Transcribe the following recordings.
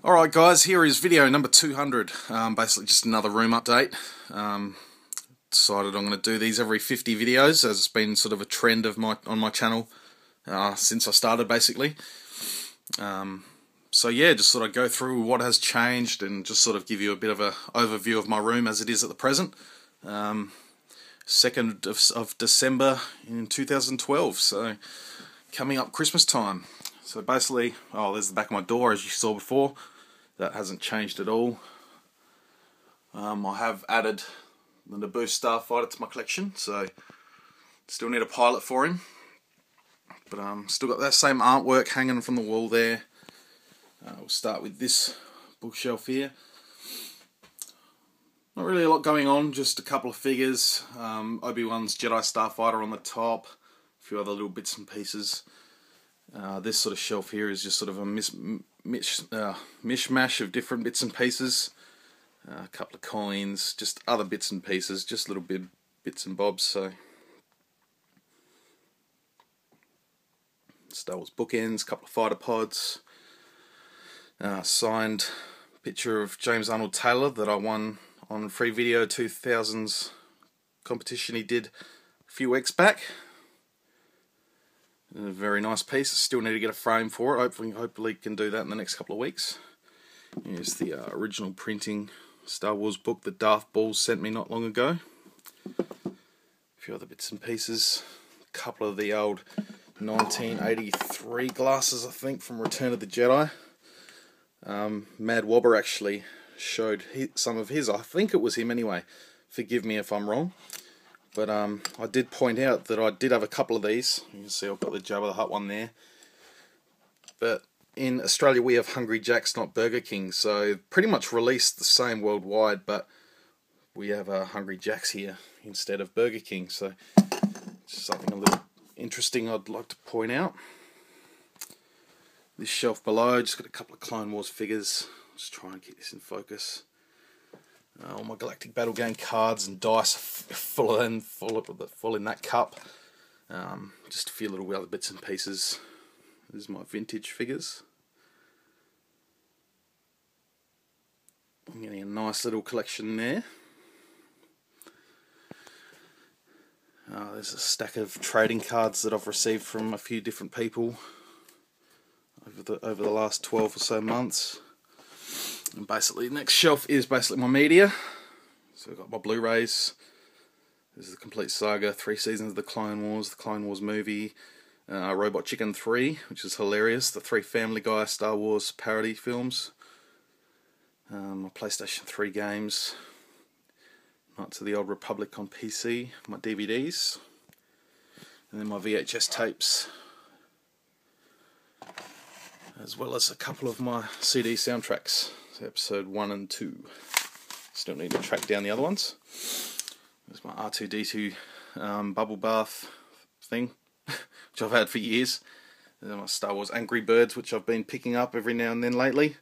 Alright guys, here is video number 200, basically just another room update. Decided I'm going to do these every 50 videos, as it's been sort of a trend of on my channel since I started basically. So yeah, just sort of go through what has changed and just sort of give you a bit of an overview of my room as it is at the present. 2nd of December in 2012, so coming up Christmas time. So basically, there's the back of my door as you saw before. That hasn't changed at all. I have added the Naboo Starfighter to my collection, so still need a pilot for him. But still got that same artwork hanging from the wall there. We'll start with this bookshelf here. Not really a lot going on, just a couple of figures. Obi-Wan's Jedi Starfighter on the top, a few other little bits and pieces. This sort of shelf here is just sort of a mishmash of different bits and pieces. A couple of coins, just other bits and pieces, just little bits and bobs. So Star Wars bookends, couple of fighter pods, signed picture of James Arnold Taylor that I won on Free Video 2000's competition he did a few weeks back. A very nice piece. Still need to get a frame for it. Hopefully can do that in the next couple of weeks. Here's the original printing Star Wars book that Darth Ball sent me not long ago. A few other bits and pieces. A couple of the old 1983 glasses, I think, from Return of the Jedi. Mad Wobber actually showed some of his. I think it was him anyway. Forgive me if I'm wrong. But I did point out that I did have a couple of these. You can see I've got the Jabba the Hutt one there. But in Australia we have Hungry Jack's, not Burger King. So pretty much released the same worldwide, but we have Hungry Jack's here instead of Burger King. So just something a little interesting I'd like to point out. This shelf below, just got a couple of Clone Wars figures. Just try and get this in focus. All my Galactic Battle Game cards and dice full in that cup. Just a few little other bits and pieces. This is my vintage figures. I'm getting a nice little collection there. There's a stack of trading cards that I've received from a few different people over the last 12 or so months. And basically, the next shelf is basically my media. So I've got my Blu-rays. This is the complete saga, 3 seasons of the Clone Wars movie, Robot Chicken 3, which is hilarious, the 3 Family Guy Star Wars parody films, my PlayStation 3 games, Knights of the Old Republic on PC, my DVDs, and then my VHS tapes, as well as a couple of my CD soundtracks. Episode 1 and 2. Still need to track down the other ones. There's my R2-D2 bubble bath thing, which I've had for years. And then my Star Wars Angry Birds, which I've been picking up every now and then lately.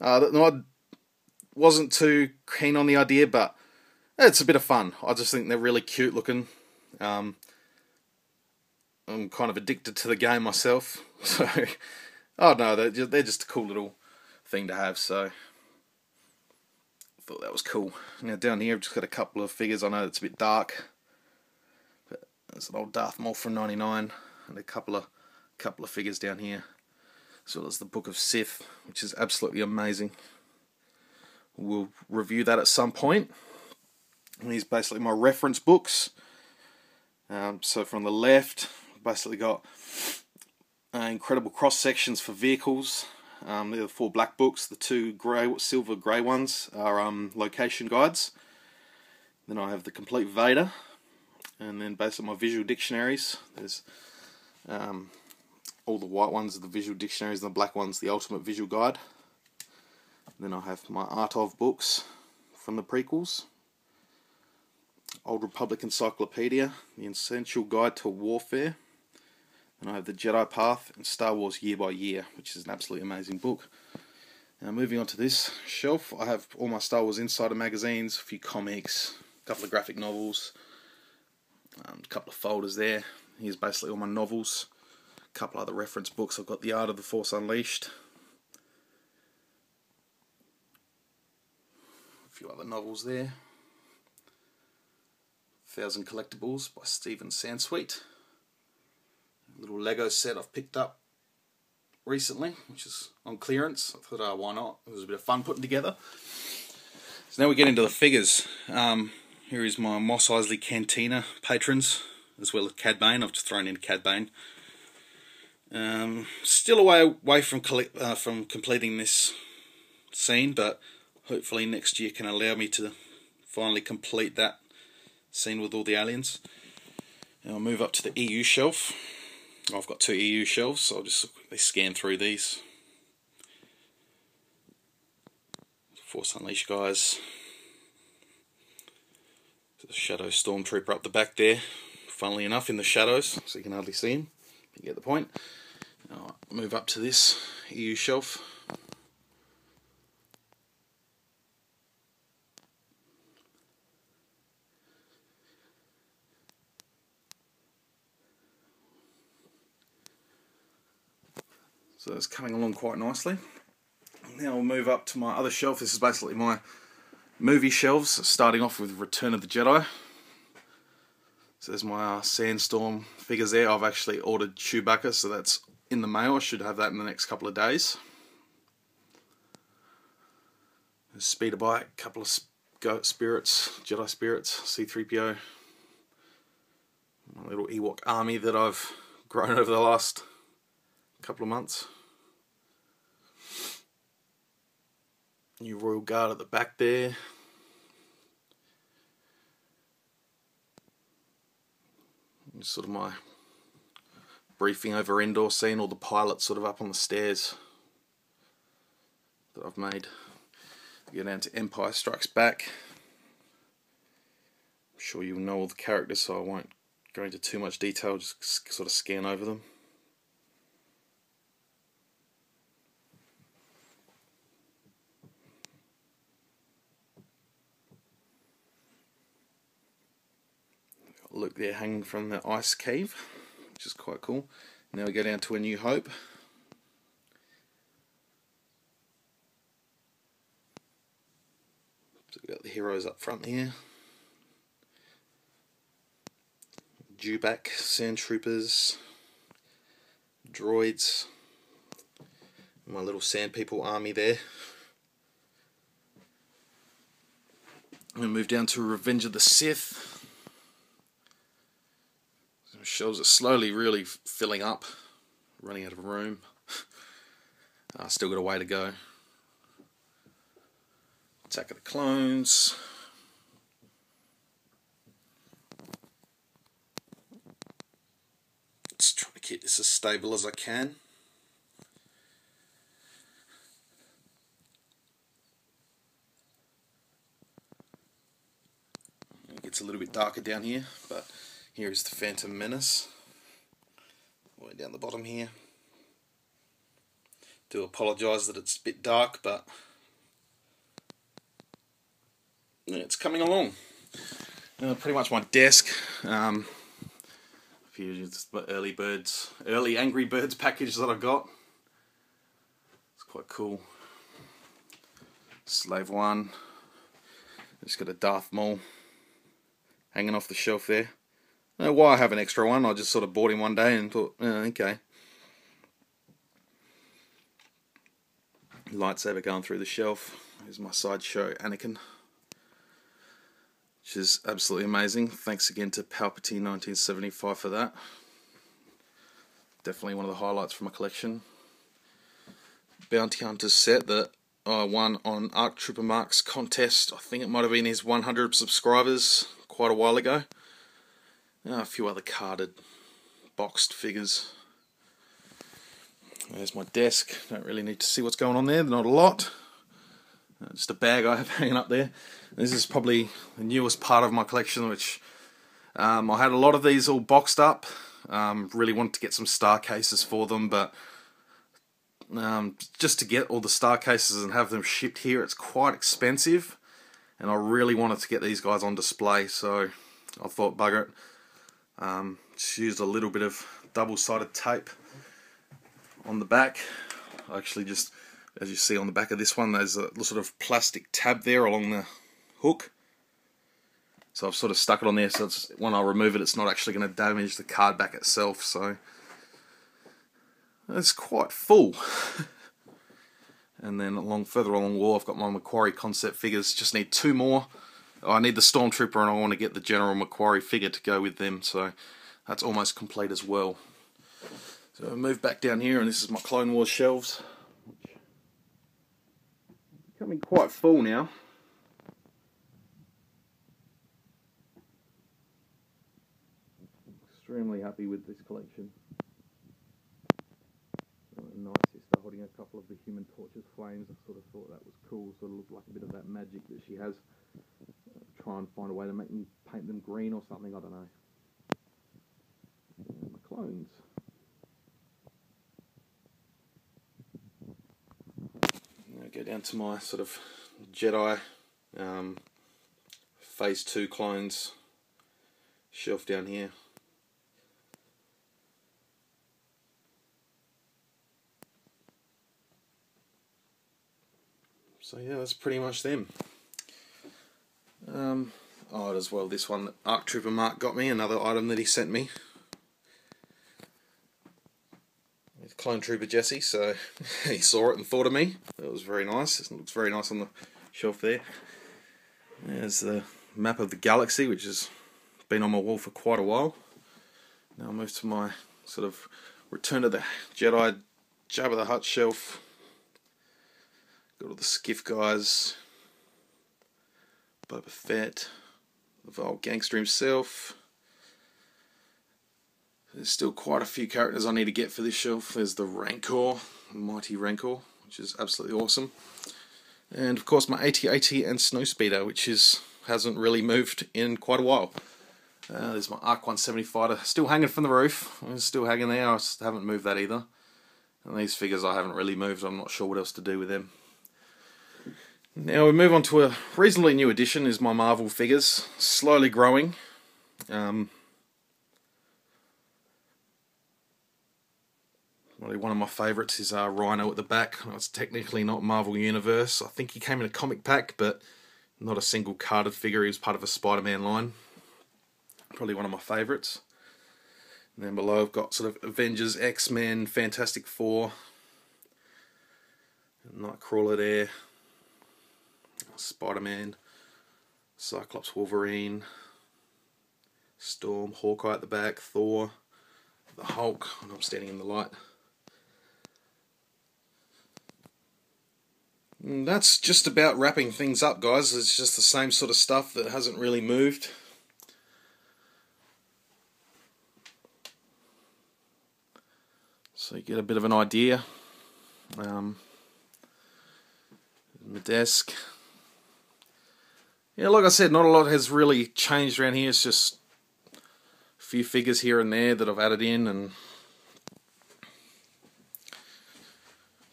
I wasn't too keen on the idea, but it's a bit of fun. I just think they're really cute looking. I'm kind of addicted to the game myself, so I don't know, they're just a cool little thing to have, so I thought that was cool. Now down here I've just got a couple of figures. I know it's a bit dark, but there's an old Darth Maul from '99 and a couple of figures down here, as well as the Book of Sith, which is absolutely amazing. We'll review that at some point. And these are basically my reference books. So from the left, I've basically got incredible cross sections for vehicles. They're the 4 black books. The 2 silver grey ones are location guides. Then I have the complete Vader, and then basically my visual dictionaries. There's all the white ones are the visual dictionaries, and the black ones the ultimate visual guide. Then I have my Art of books from the prequels, Old Republic Encyclopedia, the Essential Guide to Warfare. And I have the Jedi Path and Star Wars Year by Year, which is an absolutely amazing book. Now moving on to this shelf, I have all my Star Wars Insider magazines, a few comics, a couple of graphic novels, a couple of folders there. Here's basically all my novels, a couple other reference books. I've got The Art of the Force Unleashed, few other novels there. 1000 Collectibles by Stephen Sansweet. A little Lego set I've picked up recently, which is on clearance. I thought, why not? It was a bit of fun putting together. So now we get into the figures. Here is my Mos Eisley Cantina patrons, as well as Cad Bane. I've just thrown in Cad Bane. Still away from completing this scene, but hopefully next year can allow me to finally complete that scene with all the aliens. Now I'll move up to the EU shelf. I've got 2 EU shelves, so I'll just quickly scan through these. Force Unleashed guys. The Shadow Stormtrooper up the back there, funnily enough in the shadows, so you can hardly see him. You get the point. Now I'll move up to this EU shelf. So it's coming along quite nicely. Now we'll move up to my other shelf. This is basically my movie shelves, starting off with Return of the Jedi. So there's my Sandstorm figures there. I've actually ordered Chewbacca, so that's in the mail. I should have that in the next couple of days. There's Speeder Bike, a couple of spirits, Jedi spirits, C-3PO. My little Ewok army that I've grown over the last couple of months. New Royal Guard at the back there. Sort of my briefing over Endor scene, all the pilots sort of up on the stairs that I've made. We go down to Empire Strikes Back. I'm sure you'll know all the characters, so I won't go into too much detail, just sort of scan over them. Luke there hanging from the ice cave, which is quite cool. Now we go down to A New Hope. So we've got the heroes up front here. Dewback, Sand Troopers, droids, my little Sand People army there. I'm going to move down to Revenge of the Sith. Shelves are slowly really filling up, running out of room. Still got a way to go. Attack of the Clones. Just trying to keep this as stable as I can. It gets a little bit darker down here, but here is the Phantom Menace, way down the bottom here. Do apologise that it's a bit dark, but yeah, it's coming along. Pretty much my desk. A few early Angry Birds package that I got. It's quite cool. Slave One. Just got a Darth Maul hanging off the shelf there. I don't know why I have an extra one. I just sort of bought him one day and thought, okay. Lightsaber going through the shelf. Here's my sideshow Anakin, which is absolutely amazing. Thanks again to Palpatine 1975 for that. Definitely one of the highlights from my collection. Bounty Hunters set that I won on Arc Trooper Mark's contest. I think it might have been his 100 subscribers quite a while ago. A few other carded, boxed figures. There's my desk. Don't really need to see what's going on there. Not a lot. Just a bag I have hanging up there. This is probably the newest part of my collection, which I had a lot of these all boxed up. Really wanted to get some star cases for them, but just to get all the star cases and have them shipped here, it's quite expensive. And I really wanted to get these guys on display, so I thought, bugger it. Just used a little bit of double-sided tape on the back. Actually, just as you see on the back of this one, there's a sort of plastic tab there along hook. So I've sort of stuck it on there, so it's, when I remove it, it's not actually going to damage the card back itself. So it's quite full. And then further along the wall, I've got my Macquarie concept figures. Just need 2 more. I need the Stormtrooper, and I want to get the General Macquarie figure to go with them. So that's almost complete as well. So I move back down here, and this is my Clone Wars shelves. Becoming quite full now. Extremely happy with this collection. Nice sister holding a couple of the Human Torch's flames. I sort of thought that was cool. Sort of looked like a bit of that magic that she has. Try and find a way to make me paint them green or something. I don't know. And my clones. Now go down to my sort of Jedi Phase 2 clones shelf down here. So yeah, that's pretty much them. Oh, as well, this one that Arc Trooper Mark got me, another item that he sent me. With Clone Trooper Jesse, so he saw it and thought of me. That was very nice. It looks very nice on the shelf there. There's the map of the galaxy, which has been on my wall for quite a while. Now I'll move to my sort of Return of the Jedi Jabba the Hutt shelf. Got all the Skiff guys, Boba Fett, the Vile Gangster himself. There's still quite a few characters I need to get for this shelf. There's the Rancor, the Mighty Rancor, which is absolutely awesome. And of course my AT-AT and Snowspeeder, which hasn't really moved in quite a while. There's my Arc 170 fighter, still hanging from the roof. It's still hanging there, I haven't moved that either. And these figures I haven't really moved, I'm not sure what else to do with them. Now we move on to a reasonably new addition, is my Marvel figures, slowly growing. Probably one of my favourites is Rhino at the back. It's technically not Marvel Universe. I think he came in a comic pack, but not a single carded figure. He was part of a Spider-Man line. Probably one of my favourites. And then below I've got sort of Avengers, X-Men, Fantastic Four, Nightcrawler there. Spider-Man, Cyclops, Wolverine, Storm, Hawkeye at the back, Thor, the Hulk, and I'm standing in the light. And that's just about wrapping things up, guys. It's just the same sort of stuff that hasn't really moved. So you get a bit of an idea. My desk. Yeah, like I said, not a lot has really changed around here. It's just a few figures here and there that I've added in, and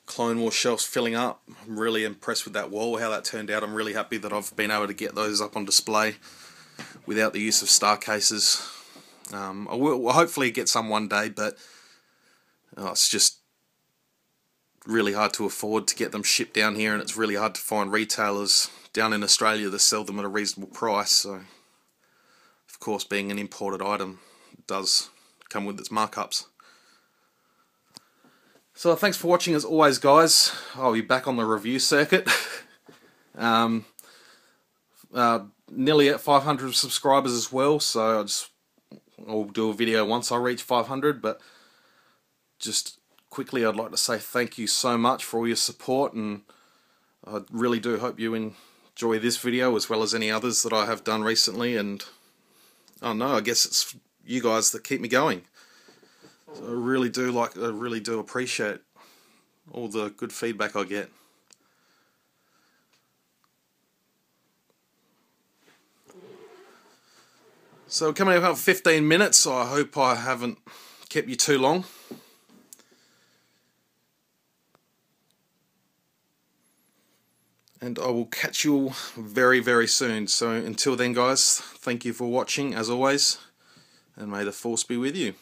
Clone Wars shelves filling up. I'm really impressed with that wall, how that turned out. I'm really happy that I've been able to get those up on display without the use of star cases. I will hopefully get some one day, but it's just really hard to afford to get them shipped down here, and it's really hard to find retailers down in Australia that sell them at a reasonable price. So, of course, being an imported item, it does come with its markups. So thanks for watching as always, guys. I'll be back on the review circuit. Nearly at 500 subscribers as well, so I'll do a video once I reach 500, but just quickly I'd like to say thank you so much for all your support, and I really do hope you enjoy this video as well as any others that I have done recently, and I guess it's you guys that keep me going. So I really do appreciate all the good feedback I get. So coming up 15 minutes, so I hope I haven't kept you too long. And I will catch you all very, very soon. So until then, guys, thank you for watching as always, and may the Force be with you.